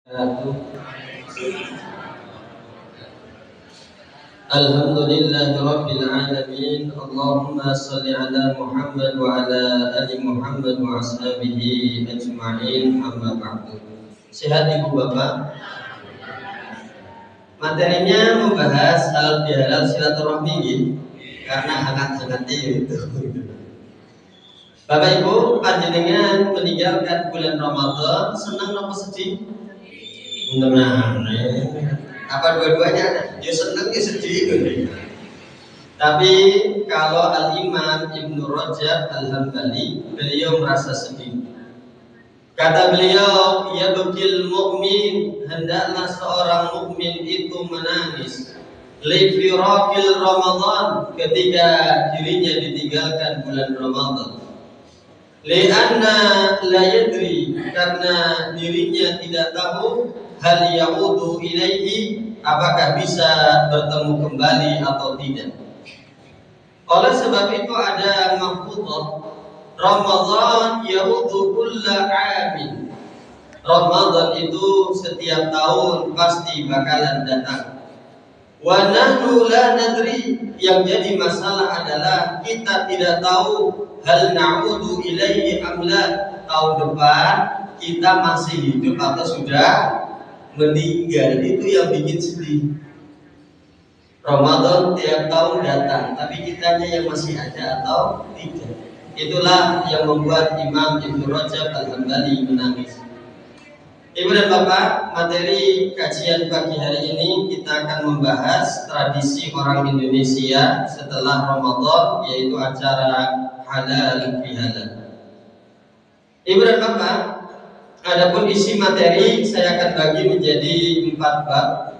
Alhamdulillahi Rabbil Alamin. Allahumma salli ala Muhammad wa ala ali Muhammad wa ashabihi ajma'in, amma ba'du. Sehat ibu bapak? Materinya membahas halal bihalal silaturahmi, karena hangat-hangatnya itu. Bapak ibu, panjenengan meninggalkan bulan Ramadan, senang apa sedih? Tenang, apa dua-duanya? Ya senang ya sedih. Tapi kalau Al-Imam Ibnu Rajab Al-Hambali, beliau merasa sedih. Kata beliau, ya bukil mukmin, hendaklah seorang mukmin itu menangis li firaqil Ramadan, ketika dirinya ditinggalkan bulan Ramadan. Lianna la yadri, karena dirinya tidak tahu hal yaudu ilaihi, apakah bisa bertemu kembali atau tidak. Oleh sebab itu ada mahfudhah, Ramadan yaudu kulla amin. Ramadan itu setiap tahun pasti bakalan datang. Wa nahnu la nadri, yang jadi masalah adalah kita tidak tahu hal na'udu ilaihi amla, tahun depan kita masih hidup atau sudah meninggal. Itu yang bikin sedih. Ramadan tiap tahun datang, tapi kitanya yang masih ada atau tidak. Itulah yang membuat Imam Ibnu Rajab Al-Hambali menangis. Ibu dan bapak, materi kajian pagi hari ini kita akan membahas tradisi orang Indonesia setelah Ramadan, yaitu acara halal bihalal. Ibu dan bapak, adapun isi materi saya akan bagi menjadi 4 bab.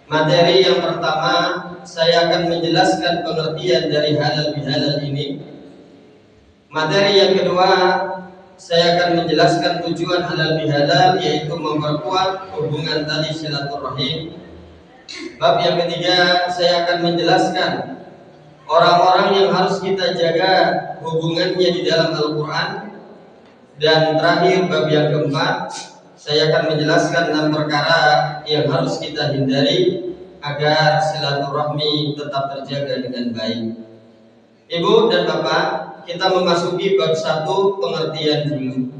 Materi yang pertama, saya akan menjelaskan pengertian dari halal bihalal ini. Materi yang kedua, saya akan menjelaskan tujuan halal bihalal, yaitu memperkuat hubungan tali silaturahim. Bab yang ketiga, saya akan menjelaskan orang-orang yang harus kita jaga hubungannya di dalam Al-Quran. Dan terakhir, bab yang keempat, saya akan menjelaskan 6 perkara yang harus kita hindari agar silaturahmi tetap terjaga dengan baik. Ibu dan bapak, kita memasuki bab 1, pengertian dulu.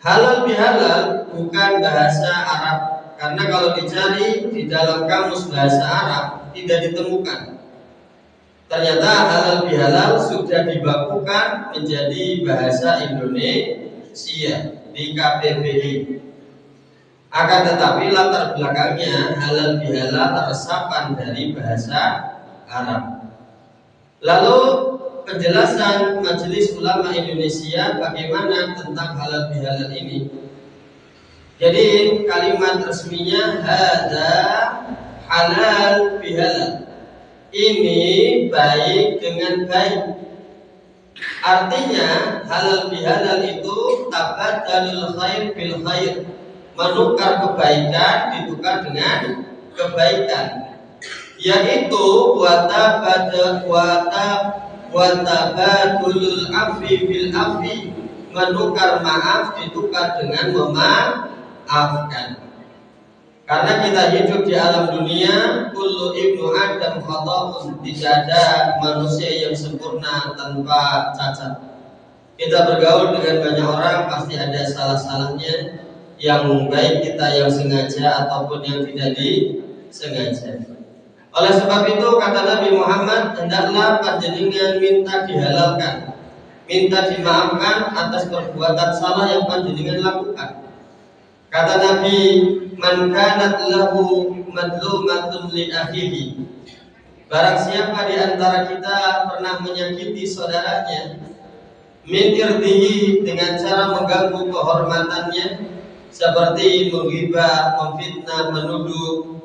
Halal bihalal bukan bahasa Arab, karena kalau dicari di dalam kamus bahasa Arab tidak ditemukan. Ternyata halal bihalal sudah dibakukan menjadi bahasa Indonesia di KBBI. Akan tetapi latar belakangnya halal bihalal resapan dari bahasa Arab. Lalu penjelasan Majelis Ulama Indonesia bagaimana tentang halal bihalal ini. Jadi kalimat resminya hada halal bihalal, ini baik dengan baik. Artinya halal bihalal itu tabadalul khair bil khair, menukar kebaikan ditukar dengan kebaikan, yaitu watabadulul afi bil afi, menukar maaf ditukar dengan memaafkan. Karena kita hidup di alam dunia, kullu ibnu adam khata'un, tidak ada manusia yang sempurna tanpa cacat. Kita bergaul dengan banyak orang, pasti ada salah-salahnya, yang baik kita yang sengaja ataupun yang tidak disengaja. Oleh sebab itu kata Nabi Muhammad, hendaklah panjenengan minta dihalalkan, minta dimaafkan atas perbuatan salah yang panjenengan lakukan. Kata Nabi, man kanat lahu madlumatun li akhihi, barang siapa di antara kita pernah menyakiti saudaranya, min irdihi, dengan cara mengganggu kehormatannya, seperti menghibah, memfitnah, menuduh,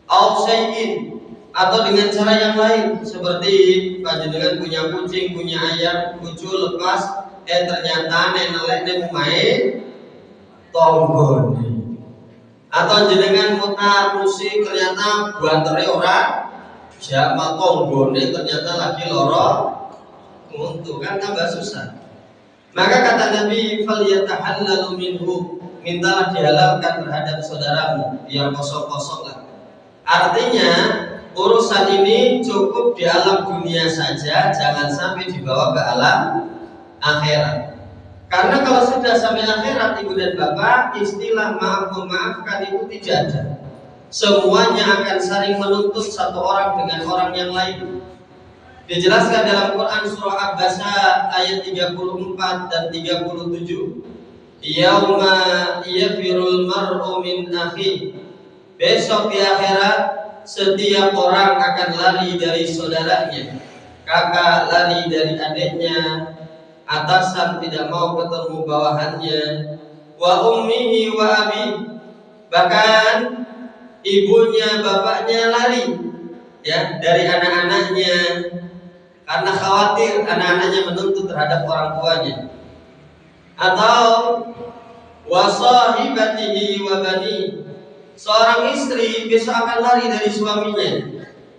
au syai'in, atau dengan cara yang lain, seperti panjenengan punya kucing, punya ayam, muncul lepas, ternyata neneleknya main tonggoni, atau jenengan mutar musik, ternyata bantere orang jama tonggoni, ternyata lagi loro untuk, kan tambah susah. Maka kata Nabi, "Falyatahallalu minhu." Mintalah dihalalkan terhadap saudaramu, biar kosong-kosong lah. Artinya urusan ini cukup di alam dunia saja, jangan sampai dibawa ke alam akhirat. Karena kalau sudah sampai akhirat, ibu dan bapak, istilah maaf memaafkan itu tidak ada. Semuanya akan saling menuntut satu orang dengan orang yang lain. Dijelaskan dalam Quran surah Abasa ayat 34 dan 37. Yauma yafirul mar'u min akhi. Besok di akhirat setiap orang akan lari dari saudaranya. Kakak lari dari adiknya, atasan tidak mau ketemu bawahannya, wa ummihi wa abi, bahkan ibunya bapaknya lari ya dari anak-anaknya karena khawatir anak-anaknya menuntut terhadap orang tuanya. Atau wa sahibatihi wa bani, seorang istri besok akan lari dari suaminya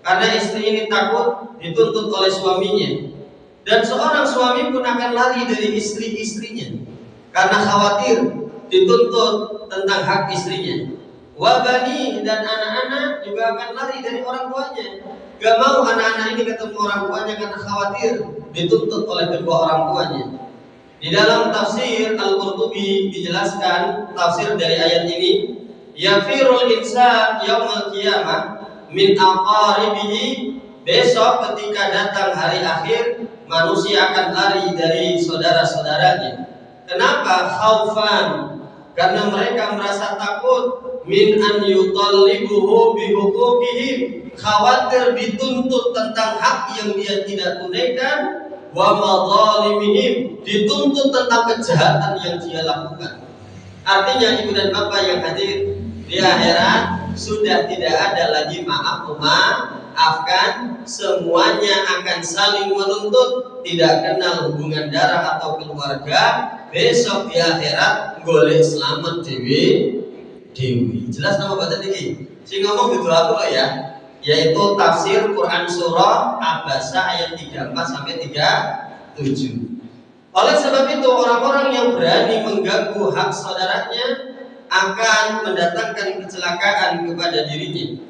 karena istri ini takut dituntut oleh suaminya. Dan seorang suami pun akan lari dari istri-istrinya karena khawatir dituntut tentang hak istrinya. Wabani, dan anak-anak juga akan lari dari orang tuanya. Gak mau anak-anak ini ketemu orang tuanya karena khawatir dituntut oleh kedua orang tuanya. Di dalam tafsir Al-Qurtubi dijelaskan tafsir dari ayat ini, yafirul insan yaumul qiyamah min aqaribihi, besok ketika datang hari akhir manusia akan lari dari saudara-saudaranya. Kenapa? Khaufan, karena mereka merasa takut min an yutallibuhu bihuquqihim, khawatir dituntut tentang hak yang dia tidak tunaikan, wa madzalimihim, dituntut tentang kejahatan yang dia lakukan. Artinya ibu dan bapak yang hadir, di akhirat sudah tidak ada lagi maaf memaafkan, semuanya akan saling menuntut, tidak kenal hubungan darah atau keluarga. Besok di akhirat golek selamat dewi. Jelas nama baca ini. Si ngomong gitu aku ya, yaitu tafsir Quran surah Abasa ayat 34 sampai 37. Oleh sebab itu orang-orang yang berani mengganggu hak saudaranya akan mendatangkan kecelakaan kepada dirinya.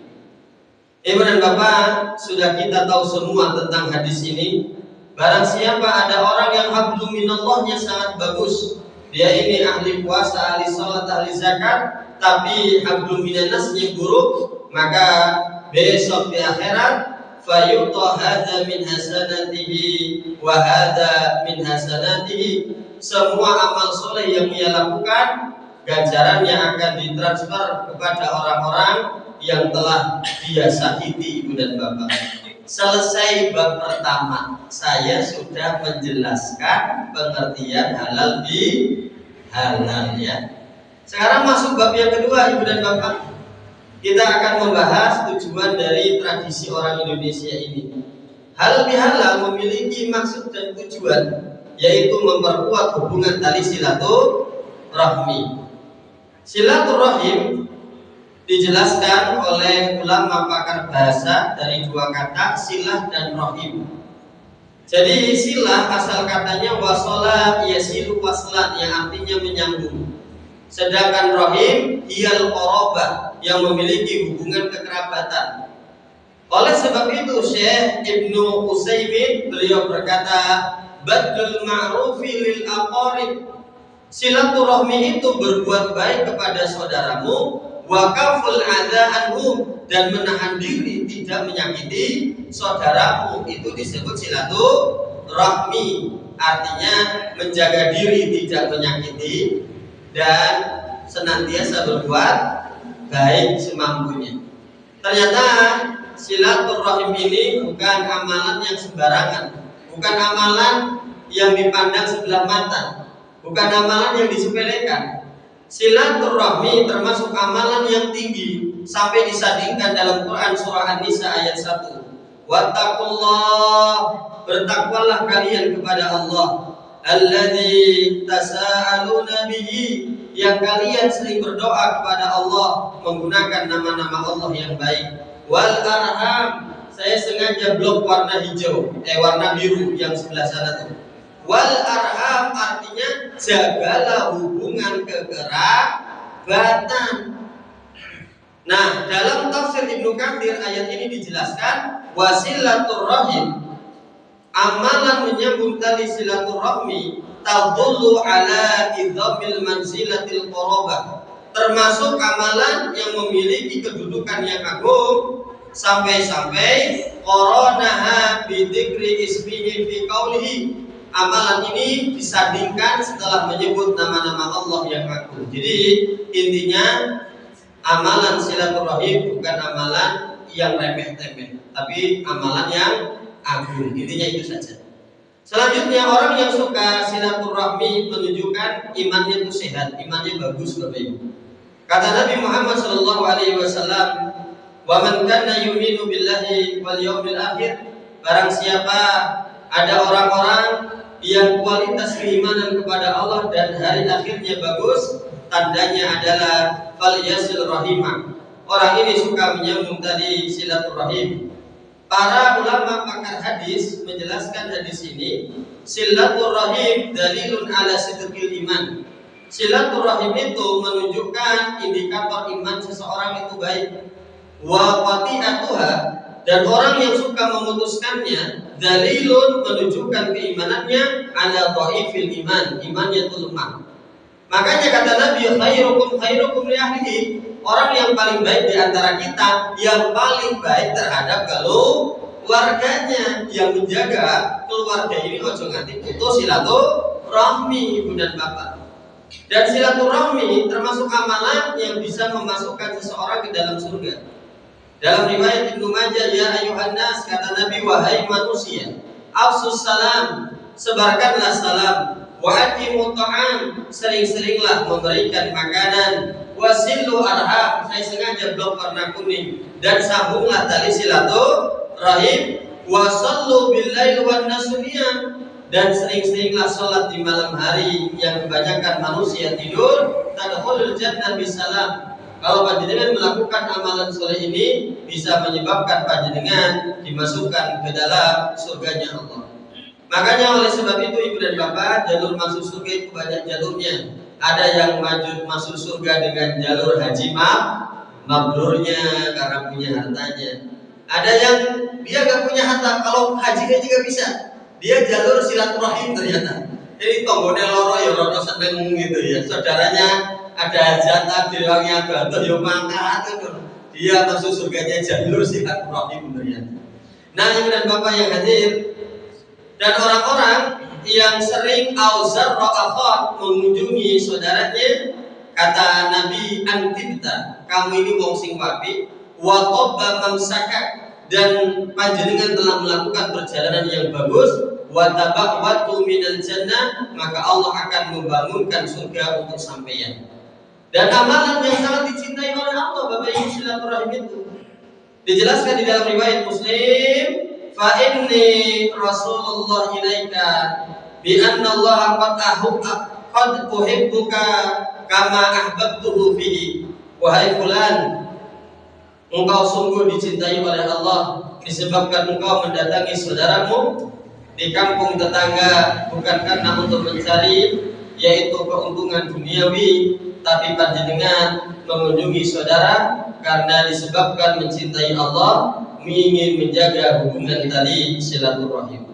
Ibu dan bapak, sudah kita tahu semua tentang hadis ini. Barang siapa ada orang yang hablum minallahnya sangat bagus, dia ini ahli puasa, ahli sholat, ahli zakat, tapi hablum minannasnya buruk, maka besok di akhirat fayu'ta hadza min hasanatihi wa hadza min hasanatihi, semua amal soleh yang ia lakukan ganjarannya akan ditransfer kepada orang-orang yang telah dia sakiti. Ibu dan bapak, selesai bab pertama, saya sudah menjelaskan pengertian halal di halal ya. Sekarang masuk bab yang kedua, ibu dan bapak. Kita akan membahas tujuan dari tradisi orang Indonesia ini. Halal bihalal memiliki maksud dan tujuan, yaitu memperkuat hubungan tali silaturahmi. Silaturahim dijelaskan oleh ulama pakar bahasa dari dua kata, silah dan rahim. Jadi silah asal katanya wasola yasilu waslan, yang artinya menyambung. Sedangkan rahim hiyal qarabah, yang memiliki hubungan kekerabatan. Oleh sebab itu Syekh Ibnu Utsaimin beliau berkata, badlul ma'rufi lil aqarib, silaturahmi itu berbuat baik kepada saudaramu, wa kaful adza anhum, dan menahan diri tidak menyakiti saudaramu, itu disebut silaturahmi. Artinya menjaga diri tidak menyakiti dan senantiasa berbuat baik semampunya. Ternyata silaturahim ini bukan amalan yang sembarangan, bukan amalan yang dipandang sebelah mata, bukan amalan yang disepelekan. Silaturahmi termasuk amalan yang tinggi sampai disandingkan dalam Quran surah An-Nisa ayat 1. Wattaqullah, bertakwalah kalian kepada Allah, alladzi tasaaluna bihi, yang kalian sering berdoa kepada Allah menggunakan nama-nama Allah yang baik. Wal arham, saya sengaja blok warna hijau, warna biru yang sebelah sana tuh. Wal arham artinya jagalah hubungan kekerabatan. Nah, dalam tafsir Ibnu Katsir ayat ini dijelaskan wasilaturrahim, amalan menyambung tali silaturahmi, tadullu ala idhamil manzilatil qarabah, termasuk amalan yang memiliki kedudukan yang agung, sampai-sampai qaranaha bi dzikri ismihi fi qaulihi, amalan ini disandingkan setelah menyebut nama-nama Allah yang agung. Jadi intinya amalan silaturahim bukan amalan yang remeh-temeh, tapi amalan yang agung. Intinya itu saja. Selanjutnya, orang yang suka silaturahmi menunjukkan imannya itu sehat, imannya bagus, Bapak Ibu. Kata Nabi Muhammad SAW, "Wa man kana yu'minu billahi wal yawmil akhir," barang siapa ada orang-orang yang kualitas keimanan kepada Allah dan hari akhirnya bagus, tandanya adalah fal yasil rahimah. Orang ini suka menyambung tadi silaturahim. Para ulama pakar hadis menjelaskan hadis ini, silaturahim dalilun ala sidqil iman. Silaturahim itu menunjukkan indikator iman seseorang itu baik. Wa qati'atuha, dan orang yang suka memutuskannya, dalilun menunjukkan keimanannya ala dhaifil iman, imannya itu lemah. Makanya kata Nabi, khairukum li ahlihi, orang yang paling baik di antara kita yang paling baik terhadap keluarganya, yang menjaga keluarga ini ojo nganti putus silaturahmi, Ibu dan Bapak. Dan silaturahmi termasuk amalan yang bisa memasukkan seseorang ke dalam surga. Dalam riwayat Ibnu Majah, ya ayuhan nas, kata Nabi, wahai manusia, afsus salam, sebarkanlah salam, wa atimut ta'am, sering-seringlah memberikan makanan, wasillu arham, saya sengaja blok warna kuning, dan sambunglah tali silaturahim, wasallu billail wan nasumiyah, dan sering-seringlah sholat di malam hari yang kebanyakan manusia tidur, tadkhulul jannah bisalam. Kalau panjenengan melakukan amalan soleh ini, bisa menyebabkan panjenengan dimasukkan ke dalam surganya Allah. Makanya oleh sebab itu, Ibu dan Bapak, jalur masuk surga itu banyak jalurnya. Ada yang masuk surga dengan jalur haji mabrurnya karena punya hartanya. Ada yang dia gak punya harta, kalau hajinya juga bisa. Dia jalur silaturahim ternyata. Jadi tonggone loro ya loro seneng gitu ya. Saudaranya ada hajatan bilangnya atau yo mangkat itu. Dia masuk surganya jalur silaturahim ternyata. Nah, Ibu dan Bapak yang hadir, dan orang-orang yang sering auzar raqaqat mengunjungi saudaranya, kata Nabi, antibta, kamu ini wong sing wapi, wa qabba mamsaka, dan panjenengan telah melakukan perjalanan yang bagus, wa tabawwatu minal jannah, maka Allah akan membangunkan surga untuk sampeyan. Dan amalan yang sangat dicintai oleh Allah, Bapak Ibu, silaturahim itu dijelaskan di dalam riwayat Muslim, fa inni rasulullah ilaika bi anna Allah qad uhibbuka kama ahbabtuhu fihi. Wahai fulan, engkau sungguh dicintai oleh Allah disebabkan engkau mendatangi saudaramu di kampung tetangga, bukan karena untuk mencari yaitu keuntungan duniawi, tapi panjenengan mengunjungi saudara karena disebabkan mencintai Allah, ingin menjaga hubungan tali silaturahim.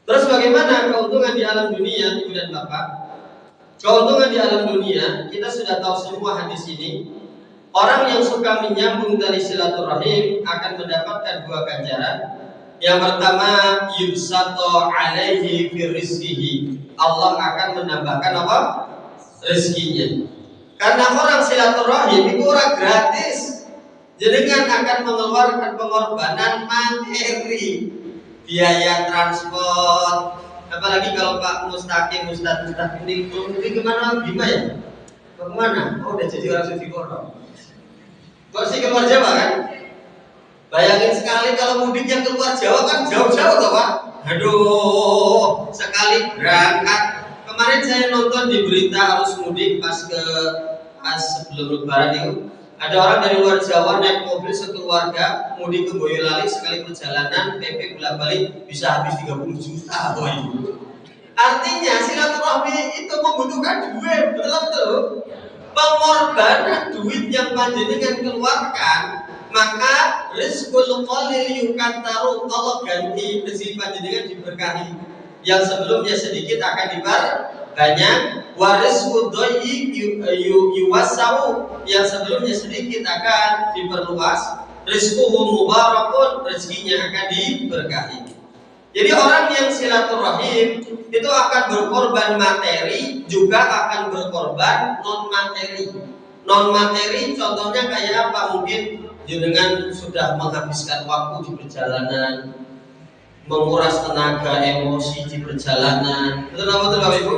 Terus bagaimana keuntungan di alam dunia, Ibu dan Bapak? Keuntungan di alam dunia, kita sudah tahu semua hadis ini. Orang yang suka menyambung tali silaturahim akan mendapatkan dua ganjaran. Yang pertama, yubsato alaihi fi rizqihi, Allah akan menambahkan apa? Rezekinya. Karena orang silaturahim itu orang gratis, jenengan akan mengeluarkan pengorbanan materi, biaya transport. Apalagi kalau Pak Mustaqim, Ustadz ini kemana? Bima ya? Kemana? Oh, udah jadi orang suci korong. Kok sih keluar Jawa kan? Bayangin sekali kalau mudiknya keluar Jawa kan jauh-jauh toh Pak. Aduh, sekali berangkat. Kemarin saya nonton di berita arus mudik pas sebelum Lebaran itu, Ada orang dari luar Jawa naik mobil sekeluarga mudik ke Boyolali, sekali perjalanan PP bolak-balik bisa habis 30 juta. Artinya silaturahmi itu membutuhkan duit, betul. Pengorbanan duit yang panjenengan keluarkan, maka rizqul qalil yukattaru, Allah ganti rezeki panjenengan diberkahi. Yang sebelumnya sedikit akan diperbanyak. Warizqud dhayyiq yuwassau, yang sebelumnya sedikit akan diperluas. Rizquhu mubarakun, rezekinya akan diberkahi. Jadi orang yang silaturahim itu akan berkorban materi, juga akan berkorban non materi. Non materi contohnya kayak apa? Mungkin jenengan sudah menghabiskan waktu di perjalanan, menguras tenaga, emosi di perjalanan. Betul Bapak Ibu?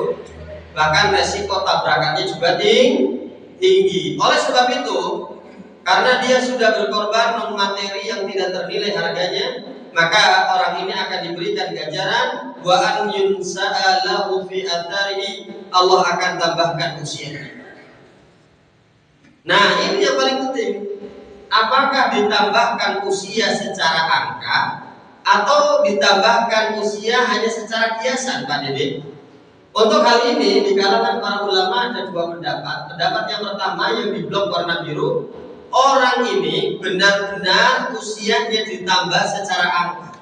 Bahkan resiko tabrakannya juga tinggi. Oleh sebab itu, karena dia sudah berkorban non materi yang tidak ternilai harganya, maka orang ini akan diberikan ganjaran wa an yunsa'alahu fi atharihi, Allah akan tambahkan usianya. Nah, ini yang paling penting. Apakah ditambahkan usia secara angka atau ditambahkan usia hanya secara kiasan, Pak Dede? Untuk hal ini di kalangan para ulama ada dua pendapat. Pendapat yang pertama yang di blok warna biru, orang ini benar-benar usianya ditambah secara angka.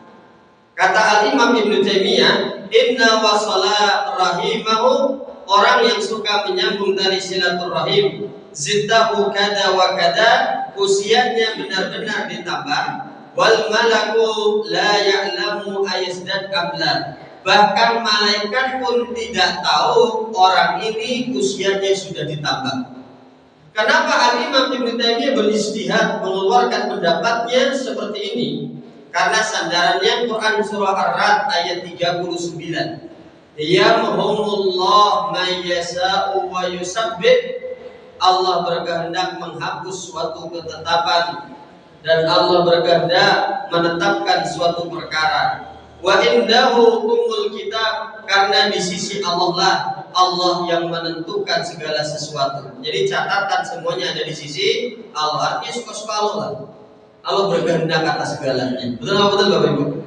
Kata Al-Imam Ibnu Taimiyah, inna wasala rahimahu, orang yang suka menyambung tali silaturahim, ziddahu kada wa kada, usianya benar-benar ditambah. Wal malaku la ya'lamu ayazdad qabla, bahkan malaikat pun tidak tahu orang ini usianya sudah ditambah. Kenapa Al-Imam Ibnu Taimiyah beristihad mengeluarkan pendapatnya seperti ini? Karena sandarannya Quran surah Ar-Ra'd ayat 39. Yamhumullah may yasha'u wa yusabbit, Allah berkehendak menghapus suatu ketetapan dan Allah berkehendak menetapkan suatu perkara. Wa indahu ummul kitab, karena di sisi Allah lah Allah yang menentukan segala sesuatu. Jadi catatan semuanya ada di sisi Allah. Artinya suka-suka Allah lah. Allah berkehendak atas segalanya. Betul Bapak Ibu?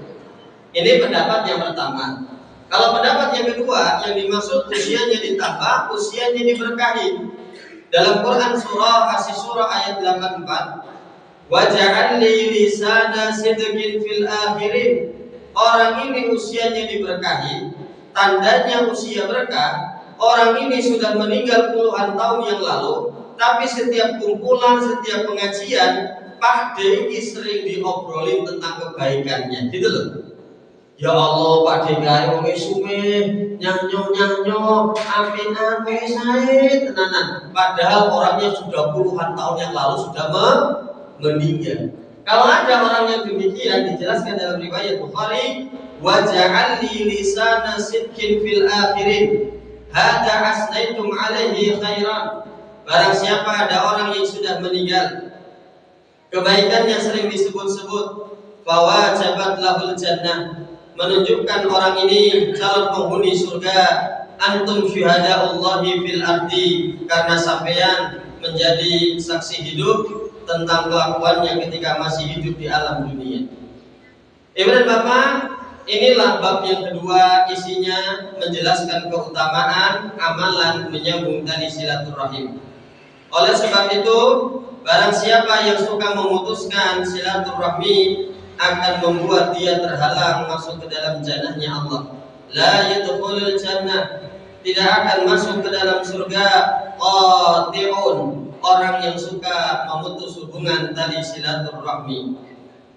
Ini pendapat yang pertama. Kalau pendapat yang kedua, yang dimaksud usianya ditambah, usianya diberkahi. Dalam Quran surah Asy-Syura ayat 84, waja'al li lisana sidqin fil akhirin, orang ini usianya diberkahi, tandanya usia berkah. Orang ini sudah meninggal puluhan tahun yang lalu, tapi setiap kumpulan, setiap pengajian, Pak D ini sering diobrolin tentang kebaikannya, gitu loh. Ya Allah, Pak D gawe wong suwe, nyanyo, amin sae tenanan. Padahal orangnya sudah puluhan tahun yang lalu sudah meninggal. Kalau ada orang yang demikian, dijelaskan dalam riwayat Bukhari, waja'al li lisana sidqin fil akhirin, hadza asnaitum alaihi khairan. Barang siapa ada orang yang sudah meninggal, kebaikannya sering disebut-sebut, fawajabat lahul jannah, menunjukkan orang ini calon penghuni surga. Antum syuhadaullahi fil ardi, karena sampean menjadi saksi hidup tentang kelakuannya ketika masih hidup di alam dunia. Ibu dan Bapak, inilah bab yang kedua, isinya menjelaskan keutamaan amalan menyambung tali silaturahim. Oleh sebab itu, barang siapa yang suka memutuskan silaturahmi akan membuat dia terhalang masuk ke dalam jannahnya Allah. La yadkhulul jannah, tidak akan masuk ke dalam surga qati'un, orang yang suka memutus hubungan tali silaturahmi.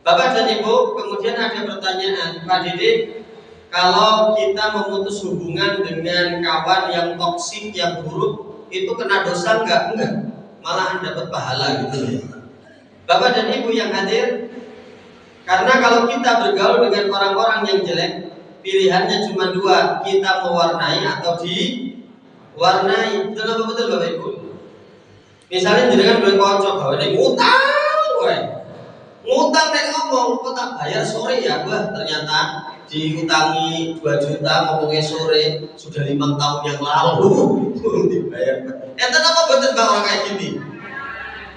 Bapak dan Ibu, kemudian ada pertanyaan, Pak Didik, kalau kita memutus hubungan dengan kawan yang toksik, yang buruk, itu kena dosa enggak? Enggak, malahan dapat pahala gitu. Bapak dan Ibu yang hadir, karena kalau kita bergaul dengan orang-orang yang jelek, pilihannya cuma dua, kita mewarnai atau diwarnai. Betul Bapak Ibu? Misalnya jenengan boleh kocok bahwa ini ngutang dan ngomong, kok tak bayar sore ya, wah ternyata diutangi 2 juta ngomongnya sore, sudah 5 tahun yang lalu belum dibayar. Enten apa betul bang orang kayak gini?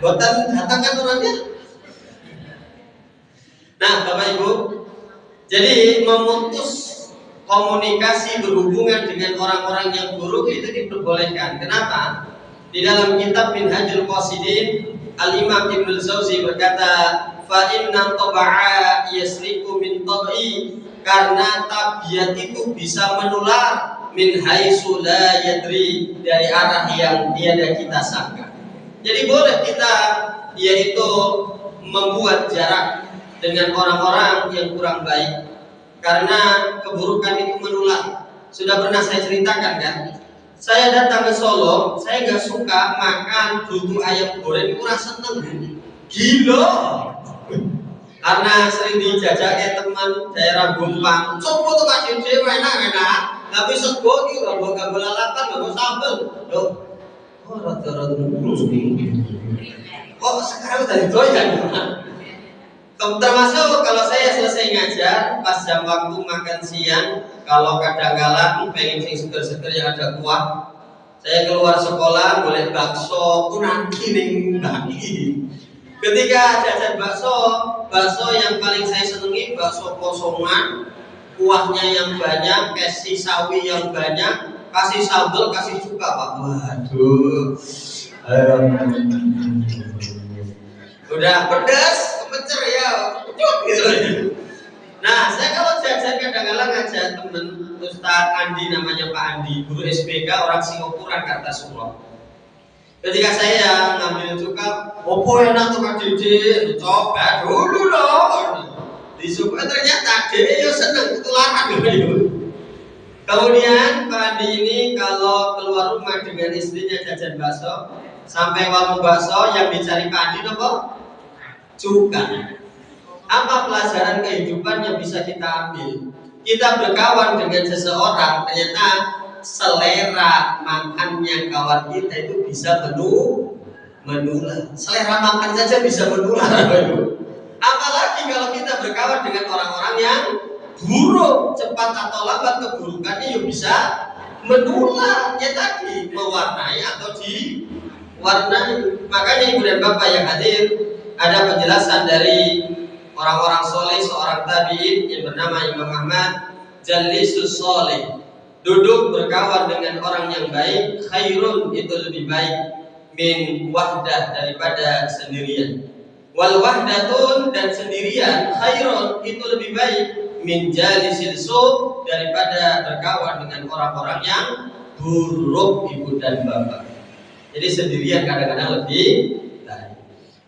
Buatan datangkan orangnya. Nah, Bapak Ibu, jadi memutus komunikasi berhubungan dengan orang-orang yang buruk itu diperbolehkan. Kenapa? Di dalam kitab Minhajul Qasidin, Al-Imam Ibnu Jauzi berkata, fa inna taba'a yasriku min tab'i, karena tabiat itu bisa menular min haitsu la yadri, dari arah yang tiada kita sangka. Jadi boleh kita yaitu membuat jarak dengan orang-orang yang kurang baik, karena keburukan itu menular. Sudah pernah saya ceritakan kan? Saya datang ke Solo, saya nggak suka makan dudu ayam goreng, kurang seneng, gila. Karena sering dijajaki teman daerah Gompang, coba tuh kasih dewe enak-enak, tapi sego iki gak lalapan, gak sambel. Loh, kok rada-rada kok sekarang dari doyan. Termasuk kalau saya selesai ngajar, pas jam waktu makan siang, kalau kadang-kala pengen sing seger-seger yang ada kuah, saya keluar sekolah boleh bakso nanti ning bagi. Ketika jajan bakso yang paling saya senangi bakso kosongan, kuahnya yang banyak, kasih sawi yang banyak, kasih sambal, kasih cuka, Pak. Waduh, udah pedas, kemecer ya, gitu. Nah, saya kalau jajan kadang-kadang ngajak temen Ustadz Andi, namanya Pak Andi, guru SPK orang Singapura, Kartasura. Ketika saya ngambil cuka, opo enak tuh Pak Dede, coba dulu dong. Disuka ternyata Dede yo seneng ketularan. Kemudian Pak Andi ini kalau keluar rumah dengan istrinya jajan bakso, sampai warung bakso yang dicari Pak Andi apa? Cuka. Apa pelajaran kehidupan yang bisa kita ambil? Kita berkawan dengan seseorang, ternyata selera makannya kawan kita itu bisa menular. Selera makan saja bisa menular. Apalagi kalau kita berkawan dengan orang-orang yang buruk, cepat atau lambat keburukannya juga bisa menular. Ya tadi mewarnai atau diwarnai. Makanya Ibu dan Bapak yang hadir, ada penjelasan dari orang-orang soleh, seorang tabi'in yang bernama Imam Ahmad, Jalisus Soleh, duduk berkawan dengan orang yang baik, khairun, itu lebih baik, min wahdah, daripada sendirian. Wal wahdatun, dan sendirian, khairun, itu lebih baik, min jalisil su, daripada berkawan dengan orang-orang yang buruk, Ibu dan Bapak. Jadi sendirian kadang-kadang lebih baik.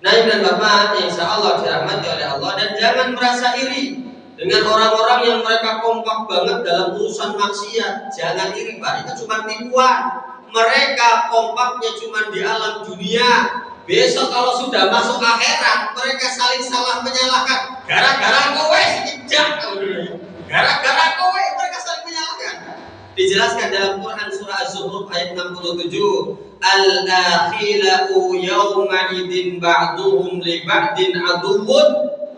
Nah, Ibu dan Bapak, insya Allah dirahmati oleh Allah, dan jangan merasa iri dengan orang-orang yang mereka kompak banget dalam urusan maksiat. Jangan iri, Pak, itu cuma tipuan. Mereka kompaknya cuma di alam dunia. Besok kalau sudah masuk akhirat, mereka saling salah menyalahkan. Gara-gara kowe tidak, gara-gara kowe, mereka saling menyalahkan. Dijelaskan dalam Quran surah Az-Zukhruf ayat 67, al-akhilau yawma idin ba'duhum li ba'din aduwwun.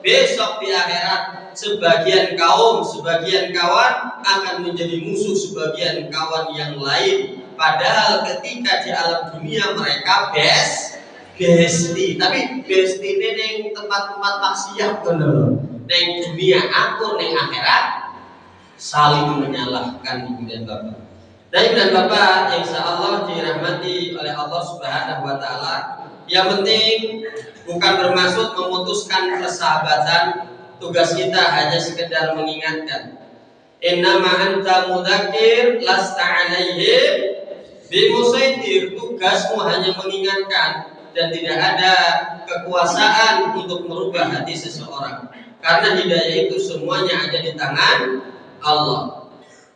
Besok di akhirat sebagian kaum, sebagian kawan akan menjadi musuh sebagian kawan yang lain. Padahal ketika di alam dunia mereka besti, tapi besti ini neng tempat-tempat maksiat bener. Neng dunia akur, neng akhirat saling menyalahkan, Ibu dan Bapak. Nah, Ibu dan Bapak, insya Allah dirahmati oleh Allah Subhanahu Wa Taala. Yang penting bukan bermaksud memutuskan persahabatan. Tugas kita hanya sekedar mengingatkan. Innama anta mudzakir lasta alaihim bimusaitir. Tugasmu hanya mengingatkan, dan tidak ada kekuasaan untuk merubah hati seseorang, karena hidayah itu semuanya ada di tangan Allah.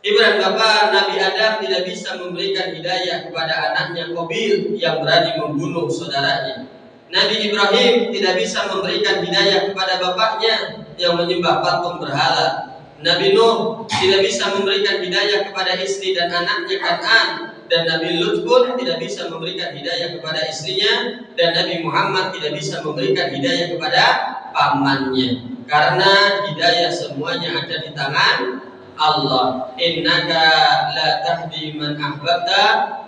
Ibu dan Bapak, Nabi Adam tidak bisa memberikan hidayah kepada anaknya Qabil yang berani membunuh saudaranya. Nabi Ibrahim tidak bisa memberikan hidayah kepada bapaknya yang menyembah patung berhala. Nabi Nuh tidak bisa memberikan hidayah kepada istri dan anaknya Kan'an, dan Nabi Lut pun tidak bisa memberikan hidayah kepada istrinya, dan Nabi Muhammad tidak bisa memberikan hidayah kepada pamannya, karena hidayah semuanya ada di tangan Allah. Innaka la tahdi man ahbabta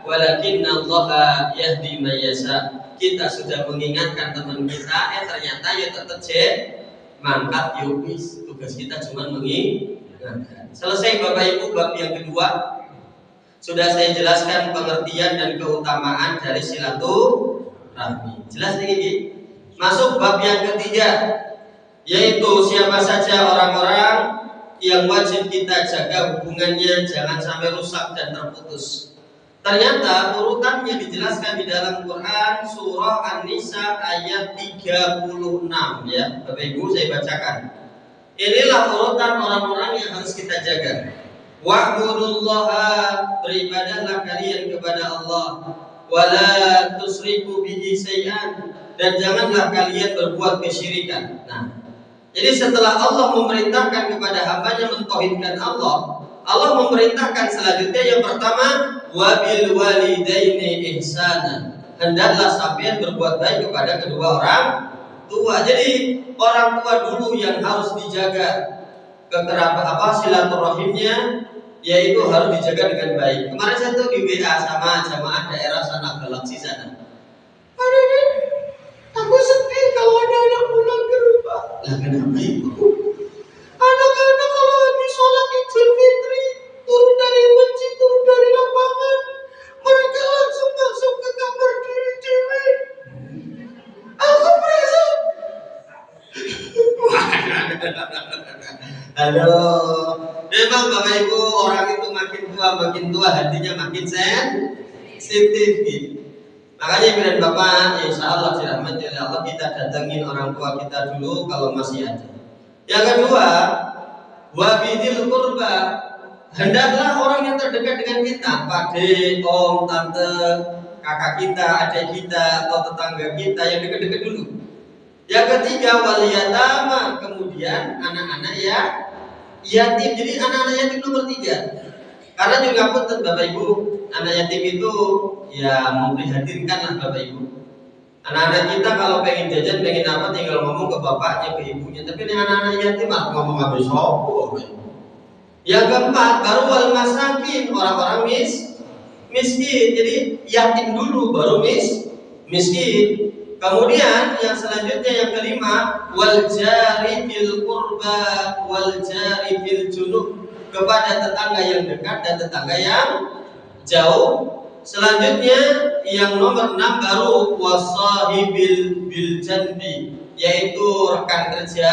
walakinallaha yahdi man yasha. Kita sudah mengingatkan teman kita, ternyata ya tetap mangkat yubis. Tugas kita cuma mengingatkan. Selesai Bapak Ibu bab yang kedua. Sudah saya jelaskan pengertian dan keutamaan dari silaturahmi. Jelas ini. Masuk bab yang ketiga, yaitu siapa saja orang-orang yang wajib kita jaga hubungannya jangan sampai rusak dan terputus. Ternyata urutannya dijelaskan di dalam Quran surah An-Nisa ayat 36 ya. Bapak Ibu saya bacakan. Inilah urutan orang-orang yang harus kita jaga. Wa'budullaha, beribadahlah kalian kepada Allah, wala tusriku bihi syai'an, dan janganlah kalian berbuat kesyirikan. Nah, jadi setelah Allah memerintahkan kepada hambanya mentauhidkan Allah, Allah memerintahkan selanjutnya yang pertama, wabil walidaini ihsana, hendaklah sampean berbuat baik kepada kedua orang tua. Jadi orang tua dulu yang harus dijaga silaturahimnya, yaitu harus dijaga dengan baik. Kemarin saya tuh di WA sama jamaah daerah sana Galaksi sana. Aduh, aku sedih kalau ada anak pulang ke rumah. Lah kenapa ibu? Anak-anak kalau habis sholat Idul Fitri turun dari masjid, turun dari lapangan, mereka langsung masuk ke kamar diri-diri. Aku merasa halo, memang Bapak Ibu orang itu makin tua hatinya makin sensitif gitu. Makanya Ibu dan Bapak, insya Allah dirahmati oleh Allah, kita datangin orang tua kita dulu kalau masih ada. Yang kedua, wabidil qurba, hendaklah orang yang terdekat dengan kita, pakde, om, tante, kakak kita, adik kita, atau tetangga kita yang dekat-dekat dulu. Yang ketiga, waliyatama, kemudian anak-anak ya yatim. Jadi anak-anak yatim nomor 3. Karena juga punten Bapak Ibu, anak yatim itu ya memprihatinkan lah Bapak Ibu. Anak-anak kita kalau pengen jajan, pengen apa, tinggal ngomong ke bapaknya, ke ibunya. Tapi ini anak-anak yatim mah ngomong habis sopo. Yang keempat, baru wal masakin, orang-orang miskin. Jadi yatim dulu, baru miskin. Kemudian yang selanjutnya yang kelima, wal jari bil qurba wal jari bil junub, kepada tetangga yang dekat dan tetangga yang jauh. Selanjutnya yang nomor 6 baru wasahibil bil janbi, yaitu rekan kerja,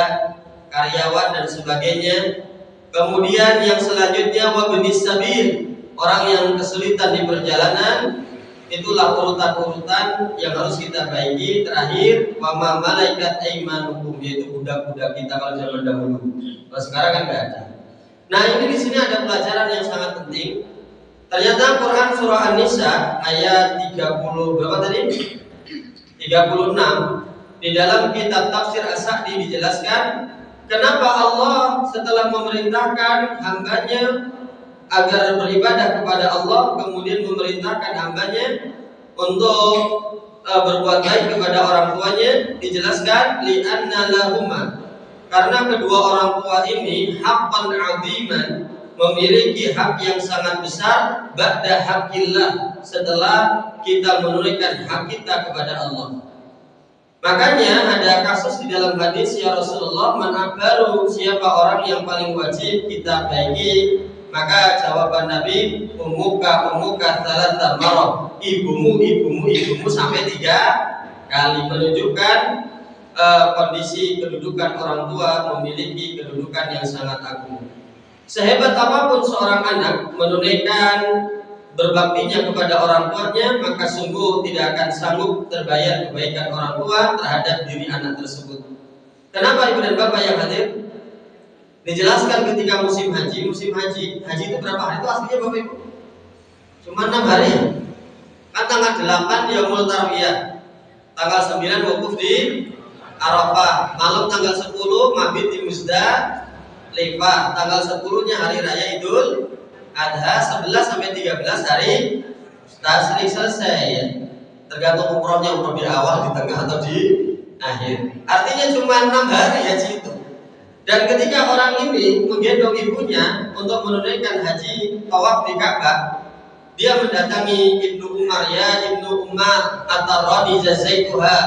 karyawan dan sebagainya. Kemudian yang selanjutnya wabnis sabil, orang yang kesulitan di perjalanan. Itulah urutan-urutan yang harus kita baiki. Terakhir, wama malaikat aimanukum, yaitu budak-budak kita kalau zaman dahulu. Kalau sekarang kan nggak ada. Nah ini di sini ada pelajaran yang sangat penting. Ternyata Quran surah An-Nisa ayat 30 berapa tadi? 36 di dalam kitab tafsir As-Sa'di dijelaskan kenapa Allah setelah memerintahkan hambanya agar beribadah kepada Allah, kemudian memerintahkan hambanya untuk berbuat baik kepada orang tuanya. Dijelaskan li'anna lahuma, karena kedua orang tua ini haqqan 'aziman, memiliki hak yang sangat besar, ba'da haqqillah, setelah kita menunaikan hak kita kepada Allah. Makanya ada kasus di dalam hadis, ya Rasulullah, man akbaru, siapa orang yang paling wajib kita baiki? Maka jawaban Nabi, umuka thalatha marah, ibumu sampai 3 kali, menunjukkan kondisi kedudukan orang tua memiliki kedudukan yang sangat agung. Sehebat apapun seorang anak menunaikan berbaktinya kepada orang tuanya, maka sungguh tidak akan sanggup terbayar kebaikan orang tua terhadap diri anak tersebut. Kenapa Ibu dan Bapak yang hadir? Dijelaskan ketika musim haji itu berapa hari? Itu aslinya Bapak Ibu cuma 6 hari. Kan tanggal 8 Yaumul Tarwiyah, tanggal 9 wukuf di Arafah, malam tanggal 10 mabit di Muzdalifah, tanggal 10-nya hari raya Idul Adha, 11 sampai 13 hari tasrik selesai ya. Tergantung umrohnya, umroh di awal, di tengah atau di akhir. Artinya cuma 6 hari haji itu. Dan ketika orang ini menggendong ibunya untuk menunaikan haji tawaf di Ka'bah, dia mendatangi Ibnu Umar, ya Ibnu Umar, atarani jazaituha,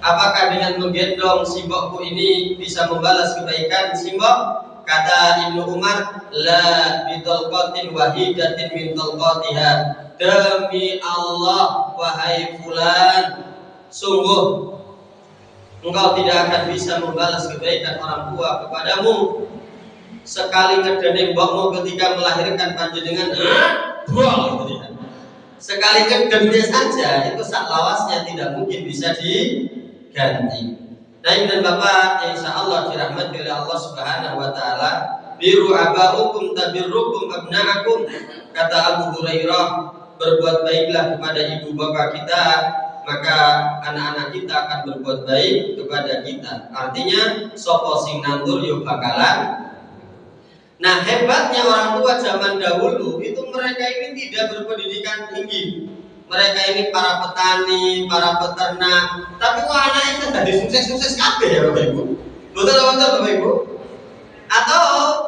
apakah dengan menggendong simbokku ini bisa membalas kebaikan simbok? Kata Ibnu Umar, la bitolqatin wahidatin min tolqatiha, demi Allah wahai fulan, sungguh engkau tidak akan bisa membalas kebaikan orang tua kepadamu sekali ngedene mbokmu ketika melahirkan panjenengan. Sekali ngedene saja itu sak lawasnya tidak mungkin bisa diganti. Nah, dan Bapak insya Allah dirahmati oleh Allah Subhanahu wa taala, biru abaukum tabirrukum abna'akum, kata Abu Hurairah, berbuat baiklah kepada ibu bapak kita, maka anak-anak kita akan berbuat baik kepada kita. Artinya sapa sing nandur yo bakalan. Nah, hebatnya orang tua zaman dahulu itu mereka ini tidak berpendidikan tinggi. Mereka ini para petani, para peternak, tapi anaknya kan jadi sukses-sukses kabeh ya Bapak Ibu. Betul Bapak Ibu? Atau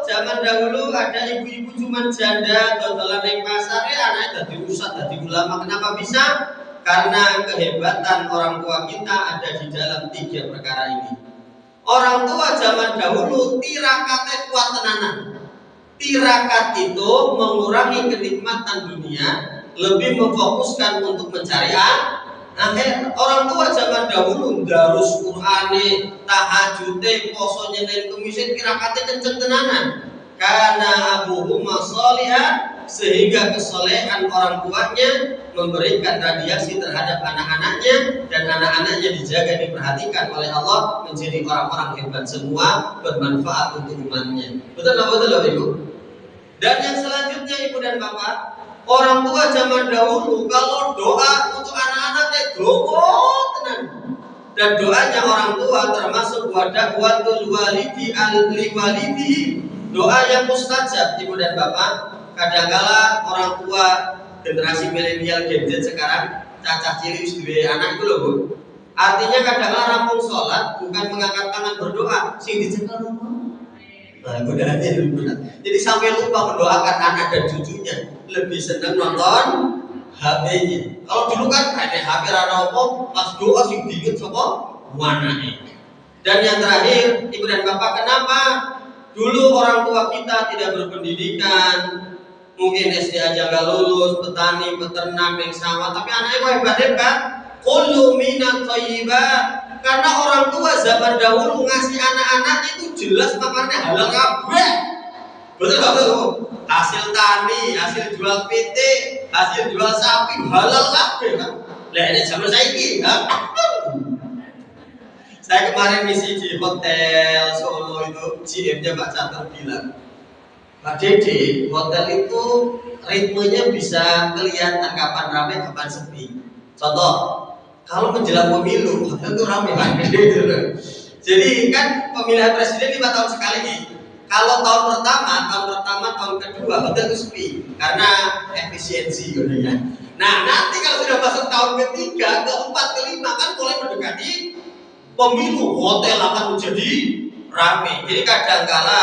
zaman dahulu ada ibu-ibu cuma janda dodolan ning pasar, anaknya jadi ustaz, jadi ulama. Kenapa bisa? Karena kehebatan orang tua kita ada di dalam tiga perkara ini. Orang tua zaman dahulu tirakatnya kuat tenanan. Tirakat itu mengurangi kenikmatan dunia, lebih memfokuskan untuk mencari akhir. Orang tua zaman dahulu darus Qur'ane, tahajute, posonya dan kumisnya tirakatnya kenceng tenanan. Karena abuhuma sholihan, sehingga kesolehan orang tuanya memberikan radiasi terhadap anak-anaknya, dan anak-anaknya dijaga, diperhatikan oleh Allah, menjadi orang-orang hebat semua, bermanfaat untuk umatnya. Betul Bapak Ibu? Dan yang selanjutnya Ibu dan Bapak, orang tua zaman dahulu kalau doa untuk anak-anaknya tenang. Dan doanya orang tua termasuk wada'watul walidi al-li walidihi, doa yang mustajab Ibu dan Bapak. Kadangkala orang tua generasi milenial Gen Z sekarang cacah cilik duwe anak itu loh Bu. Artinya kadangkala rampung sholat bukan mengangkat tangan berdoa, sing dicekel rumah. Nah, jadi sampai lupa mendoakan anak dan cucunya, lebih senang nonton HP-nya. Kalau dulu kan ada HP rada apa, pas doa sing dingin sapa wanane. Dan yang terakhir, Ibu dan Bapak, kenapa dulu orang tua kita tidak berpendidikan? Mungkin SD aja nggak lulus, petani, peternak, yang sawah, tapi anaknya kok hebat-hebat. Kullu minat thayyibat. Karena orang tua zaman dahulu ngasih anak-anaknya itu jelas makannya halal kabeh. Betul betul. Hasil tani, hasil jual PT, hasil jual sapi halal kabeh kan. Lah ini zaman saiki, saya kemarin misi di hotel Solo itu, GM-nya Pak Catur bilang, Pak Dede, hotel itu ritmenya bisa kelihatan kapan ramai, kapan sepi. Contoh, kalau menjelang pemilu, hotel itu ramai kan? Jadi kan pemilihan presiden 5 tahun sekali nih. Kalau tahun pertama, tahun kedua hotel itu sepi karena efisiensi ya. Nah nanti kalau sudah masuk tahun ketiga, keempat, kelima kan mulai mendekati pemilu, hotel akan menjadi ramai. Jadi kadangkala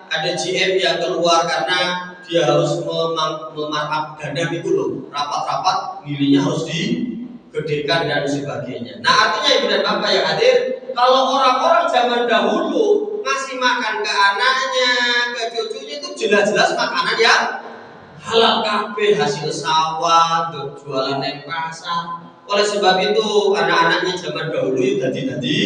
ada GM yang keluar karena dia harus memarkup dana itu loh, rapat-rapat nilainya harus digedekan dan sebagainya. Nah artinya Ibu dan Bapak yang hadir, kalau orang-orang zaman dahulu ngasih makan ke anaknya, ke cucunya itu jelas-jelas makanan yang halal kabeh, hasil sawah, jualan yang pasar. Oleh sebab itu anak-anaknya zaman dahulu itu jadi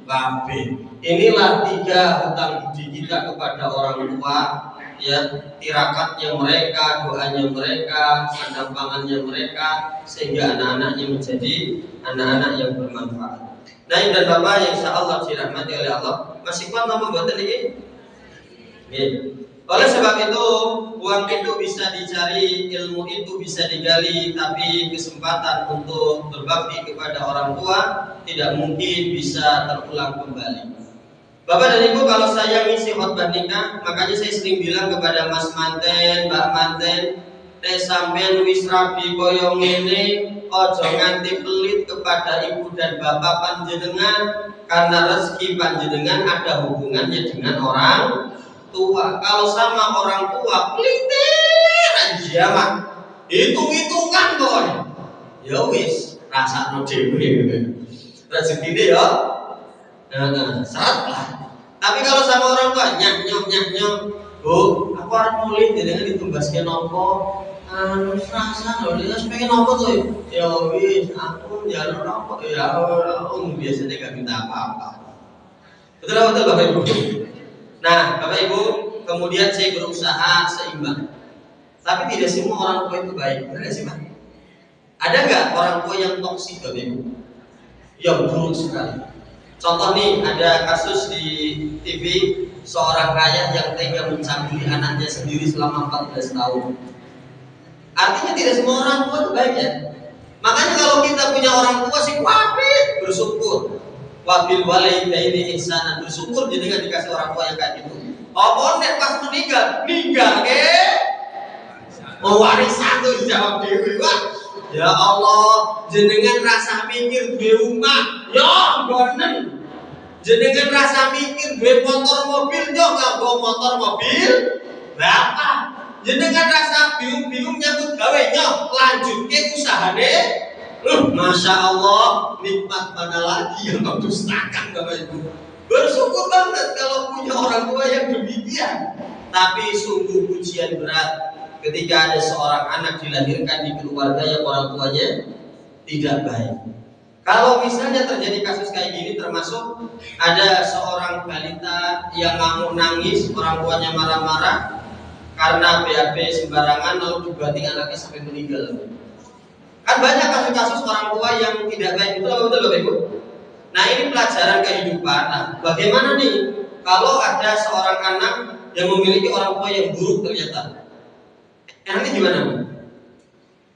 kabeh. Inilah 3 hutang budi kita kepada orang tua, ya, tirakatnya mereka, doanya mereka, sandang pangannya mereka, sehingga anak-anaknya menjadi anak-anak yang bermanfaat. Nah, Ibu dan Bapak yang insyaallah dirahmati oleh Allah, masih kuat nama buatan ini? Oleh sebab itu, uang itu bisa dicari, ilmu itu bisa digali, tapi kesempatan untuk berbakti kepada orang tua tidak mungkin bisa terulang kembali. Bapak dan Ibu, kalau saya ngisi khotbah nikah, makanya saya sering bilang kepada Mas Manten, Mbak Manten, sampeyan wis rabi koyo ngene, ojo nganti pelit kepada ibu dan bapak panjenengan, karena rezeki panjenengan ada hubungannya dengan orang tua. Kalau sama orang tua, pelintir aja mah. hitung-hitungan boy. Ya wis, rasakno dhewe. Rezekine ya seret lah. Tapi kalau sama orang tua nyok, Bu, aku arep mulih jenengan ditumbaskeun napa? Rasa lho, dia pengen napa tuh? Ya wis, aku njaluk napa ya biasanya gak minta apa-apa. Betul Bapak Ibu. Nah, Bapak Ibu, kemudian saya berusaha seimbang. Tapi tidak semua orang tua itu baik, benar sih Pak? Ada nggak orang tua yang toksik Bapak Ibu? Yang buruk sekali. Contoh nih, ada kasus di TV seorang ayah yang tega mencabuli anaknya sendiri selama 14 tahun. Artinya tidak semua orang tua itu baik ya. Makanya kalau kita punya orang tua sih wajib bersyukur. Wabil walidaini ihsanan, bersyukur jadi nggak dikasih orang tua yang kayak gitu. Oh, nek pas meninggal mau warisan tuh jawab dewi. Wah, ya Allah, jenengan rasa mikir duwe omah, ya bonen. Jenengan rasa mikir duwe motor mobil, yo nggak bawa motor mobil. Berapa? Jenengan rasa bingung nyambut gawe, yo lanjut ke usahane. Masya Allah, nikmat mana lagi yang kau dustakan Bapak Ibu. Bersyukur banget kalau punya orang tua yang demikian. Tapi sungguh ujian berat ketika ada seorang anak dilahirkan di keluarga yang orang tuanya tidak baik. Kalau misalnya terjadi kasus kayak gini, termasuk ada seorang balita yang ngamuk nangis, orang tuanya marah-marah karena BAB sembarangan lalu dibanting anaknya sampai meninggal. Kan banyak kasus-kasus orang tua yang tidak baik, betul Bapak Ibu. Nah ini pelajaran kehidupan. Nah bagaimana nih kalau ada seorang anak yang memiliki orang tua yang buruk ternyata? Enaknya gimana?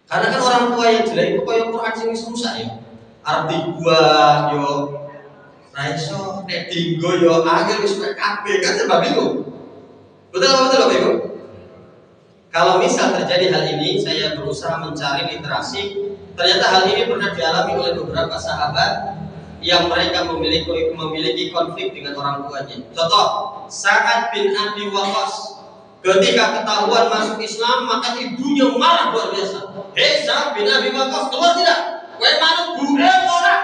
Karena kan orang tua yang jelek itu kayak Quran sing susah ya. Arep dibuat yo raiso, nek dinggo yo angel wis kabeh kan sebab itu. Betul Bapak Ibu. Kalau misal terjadi hal ini, saya berusaha mencari literasi. Ternyata hal ini pernah dialami oleh beberapa sahabat yang mereka memiliki konflik dengan orang tuanya. Contoh, Sa'ad bin Abi Waqqas ketika ketahuan masuk Islam, maka ibunya marah luar biasa. Hei Sa'ad bin Abi Waqqas, keluar tidak? Kowe manut buke ora?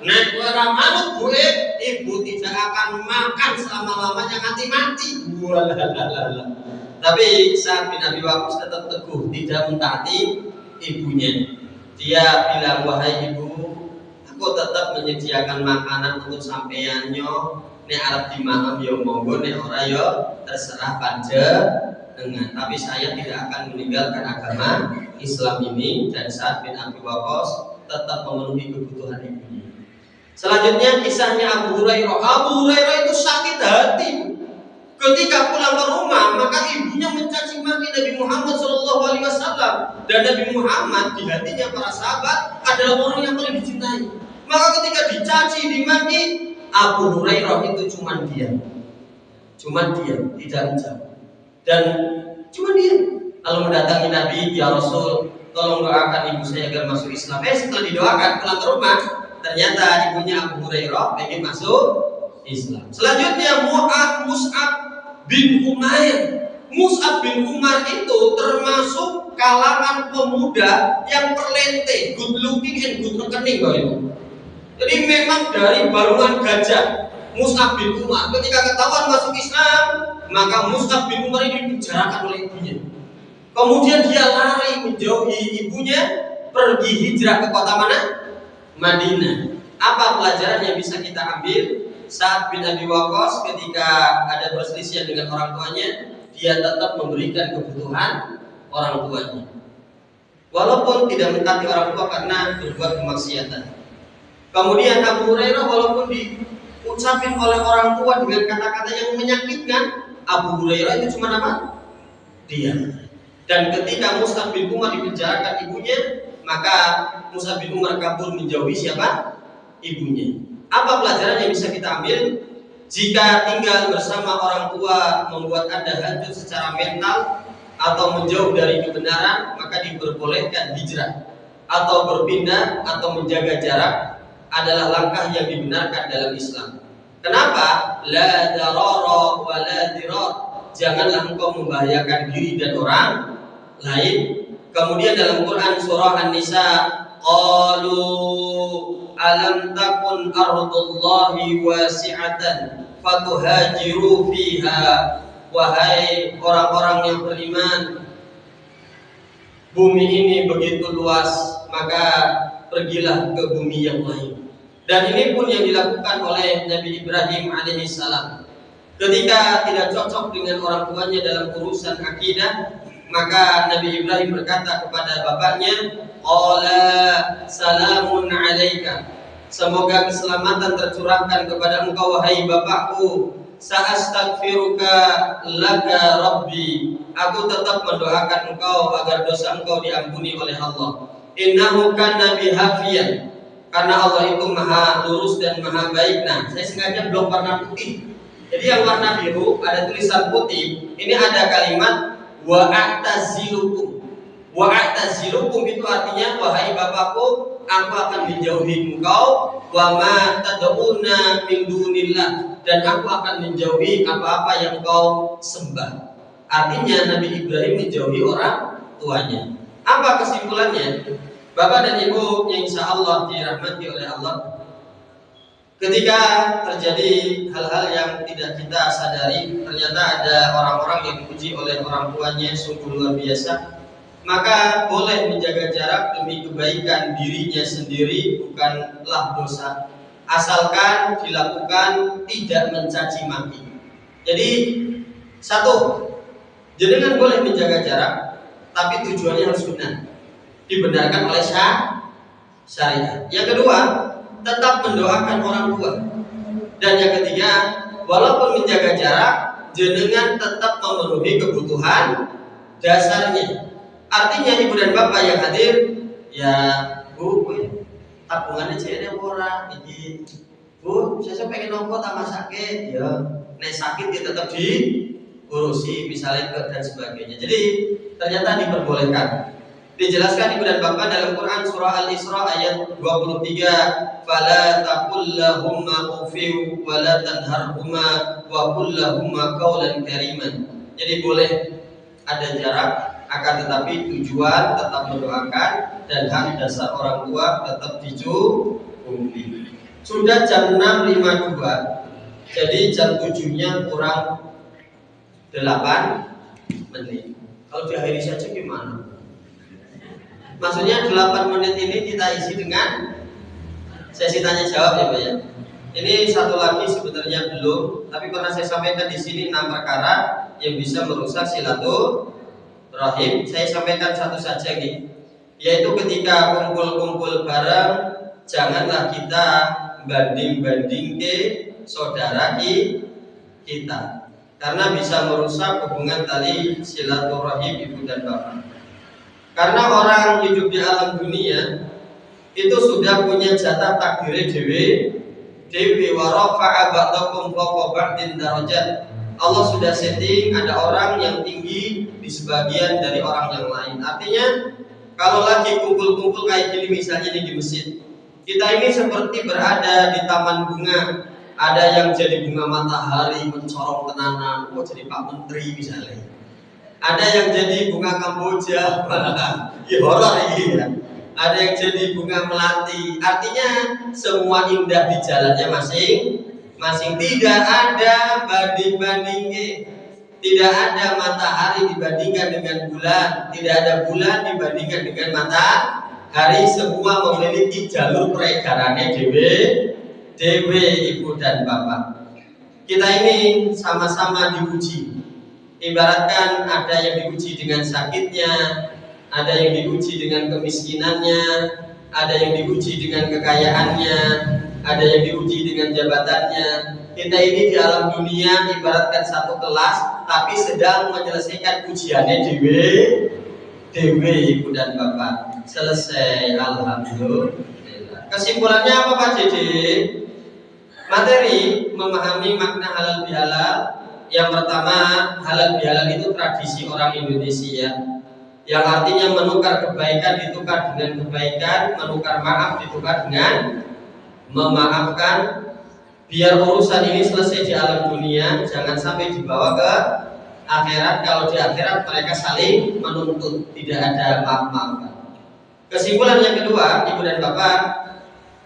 Nek kowe ora manut buke, ibu tidak akan makan selama-lamanya nganti mati. Tapi Sa'ad bin Abi Waqqas tetap teguh, tidak mentaati ibunya. Dia bilang, wahai ibu, aku tetap menyediakan makanan untuk sampeyannya. Nek arep dimakan yo monggo, nek ora yo terserah panjenengan. Tapi saya tidak akan meninggalkan agama Islam ini. Dan Sa'ad bin Abi Waqqas tetap memenuhi kebutuhan ibunya. Selanjutnya kisahnya Abu Hurairah. Abu Hurairah itu sakit hati. Ketika pulang ke rumah, maka ibunya mencaci maki Nabi Muhammad SAW. Dan Nabi Muhammad di hatinya para sahabat adalah orang yang paling dicintai. Maka ketika dicaci, dimaki, Abu Hurairah itu cuma diam, tidak menjawab. Dan cuma diam. Lalu mendatangi Nabi, ya Rasul, tolong doakan ibu saya agar masuk Islam. Setelah didoakan pulang ke rumah, ternyata ibunya Abu Hurairah ingin masuk Islam. Selanjutnya Mus'ab bin Umair. Mus'ab bin Umar itu termasuk kalangan pemuda yang perlente, good looking and good reckoning. Jadi memang dari balungan gajah Mus'ab bin Umar. Ketika ketahuan masuk Islam, maka Mus'ab bin Umar ini dipenjarakan oleh ibunya. Kemudian dia lari menjauhi ibunya, pergi hijrah ke kota mana? Madinah. Apa pelajaran yang bisa kita ambil? Sa'ad bin Abi Waqqas ketika ada perselisihan dengan orang tuanya, dia tetap memberikan kebutuhan orang tuanya, walaupun tidak mentaati orang tua karena berbuat kemaksiatan. Kemudian Abu Hurairah walaupun diucapin oleh orang tua dengan kata-kata yang menyakitkan, Abu Hurairah itu cuma apa? Diam. Dan ketika Mus'ab bin Umar dipenjarakan ibunya, maka Mus'ab bin Umar kabur menjauhi siapa? Ibunya. Apa pelajaran yang bisa kita ambil? Jika tinggal bersama orang tua membuat Anda hancur secara mental atau menjauh dari kebenaran, maka diperbolehkan hijrah atau berpindah atau menjaga jarak adalah langkah yang dibenarkan dalam Islam. Kenapa? La darara wa la dirar. Janganlah engkau membahayakan diri dan orang lain. Kemudian dalam Quran surah An-Nisa, qalu alam takun ardullahi wasi'atan fatuhajiru fiha. Wahai orang-orang yang beriman, bumi ini begitu luas, maka pergilah ke bumi yang lain. Dan ini pun yang dilakukan oleh Nabi Ibrahim alaihissalam. Ketika tidak cocok dengan orang tuanya dalam urusan akidah, maka Nabi Ibrahim berkata kepada bapaknya, qala salamun alaika, semoga keselamatan tercurahkan kepada engkau wahai bapakku. Sa'astaghfiruka laka rabbi, aku tetap mendoakan engkau agar dosa engkau diampuni oleh Allah. Innahu kana bihafiyan, karena Allah itu maha lurus dan maha baik. Nah, saya sengaja belum warna putih. Jadi yang warna biru ada tulisan putih, ini ada kalimat wa'tazilukum. Wa'tazilukum itu artinya wahai bapakku, aku akan menjauhi engkau, wa ma tad'una min dunillah, dan aku akan menjauhi apa-apa yang engkau sembah. Artinya Nabi Ibrahim menjauhi orang tuanya. Apa kesimpulannya? Bapak dan Ibu yang insya Allah dirahmati oleh Allah, ketika terjadi hal-hal yang tidak kita sadari, ternyata ada orang-orang yang dipuji oleh orang tuanya sungguh luar biasa, maka boleh menjaga jarak demi kebaikan dirinya sendiri, bukanlah dosa, asalkan dilakukan tidak mencaci maki. Jadi satu, jenengan boleh menjaga jarak, tapi tujuannya harus benar, dibenarkan oleh syariat. Yang kedua, tetap mendoakan orang tua. Dan yang ketiga, walaupun menjaga jarak, jenengan tetap memenuhi kebutuhan dasarnya. Artinya ibu dan bapak yang hadir, ya bu, tabungannya ceweknya orang, iki bu, saya pengen nongkrong tambah sakit, ya, nek sakit dia tetap diurusi, misalnya dan sebagainya. Jadi ternyata diperbolehkan. Dijelaskan ibu dan bapak dalam Quran surah Al-Isra ayat 23, fala taqul lahumma ufiw wa la tanharhuma wa qul lahumma qawlan kariman. Jadi boleh ada jarak, akan tetapi tujuan tetap mendoakan dan hak dasar orang tua tetap dicukupi. Sudah jam 6.52, jadi jam 7-nya kurang 8 menit. Kalau diakhiri saja gimana? Maksudnya 8 menit ini kita isi dengan sesi tanya jawab ya Pak ya. Ini satu lagi sebenarnya belum, tapi pernah saya sampaikan di sini 6 perkara yang bisa merusak silaturahim. Saya sampaikan satu saja nih, yaitu ketika kumpul-kumpul bareng, janganlah kita banding-banding ke saudara kita, karena bisa merusak hubungan tali silaturahim ibu dan bapak. Karena orang hidup di alam dunia itu sudah punya jatah takdir dewi wa rafa'a ba'dakum fawqa ba'din darajat. Allah sudah setting ada orang yang tinggi di sebagian dari orang yang lain. Artinya kalau lagi kumpul-kumpul kayak gini misalnya di masjid, kita ini seperti berada di taman bunga. Ada yang jadi bunga matahari mencorong tenanan, jadi Pak Menteri misalnya. Ada yang jadi bunga Kamboja, ya horor ini ya. Ada yang jadi bunga melati. Artinya semua indah di jalannya masing-masing. Tidak ada banding-bandingnya. Tidak ada matahari dibandingkan dengan bulan. Tidak ada bulan dibandingkan dengan matahari. Semua memiliki jalur peredarannya dewe ibu dan bapak. Kita ini sama-sama diuji. Ibaratkan ada yang diuji dengan sakitnya, ada yang diuji dengan kemiskinannya, ada yang diuji dengan kekayaannya, ada yang diuji dengan jabatannya. Kita ini di alam dunia ibaratkan satu kelas, tapi sedang menyelesaikan ujiannya dewe ibu dan bapak. Selesai, alhamdulillah. Kesimpulannya apa Pak Dede? Materi memahami makna halal bihalal. Yang pertama, halal bihalal itu tradisi orang Indonesia, yang artinya menukar kebaikan ditukar dengan kebaikan, menukar maaf ditukar dengan memaafkan. Biar urusan ini selesai di alam dunia, jangan sampai dibawa ke akhirat, kalau di akhirat mereka saling menuntut, tidak ada maaf-maafan. Kesimpulan yang kedua, Ibu dan Bapak,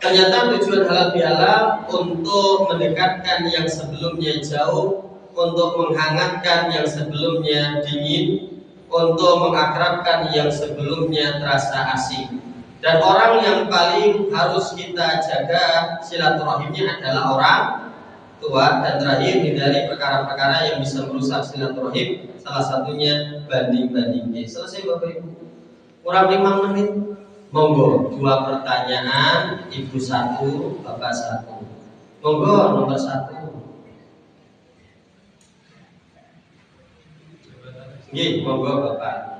ternyata tujuan halal bihalal untuk mendekatkan yang sebelumnya jauh, untuk menghangatkan yang sebelumnya dingin, untuk mengakrabkan yang sebelumnya terasa asing. Dan orang yang paling harus kita jaga silaturahimnya adalah orang tua. Dan terakhir, hindari perkara-perkara yang bisa merusak silaturahim, salah satunya banding-banding. Selesai Bapak Ibu, kurang 5 menit. Monggo, 2 pertanyaan, Ibu 1, Bapak 1. Monggo, nomor 1. Nggih, monggo Bapak.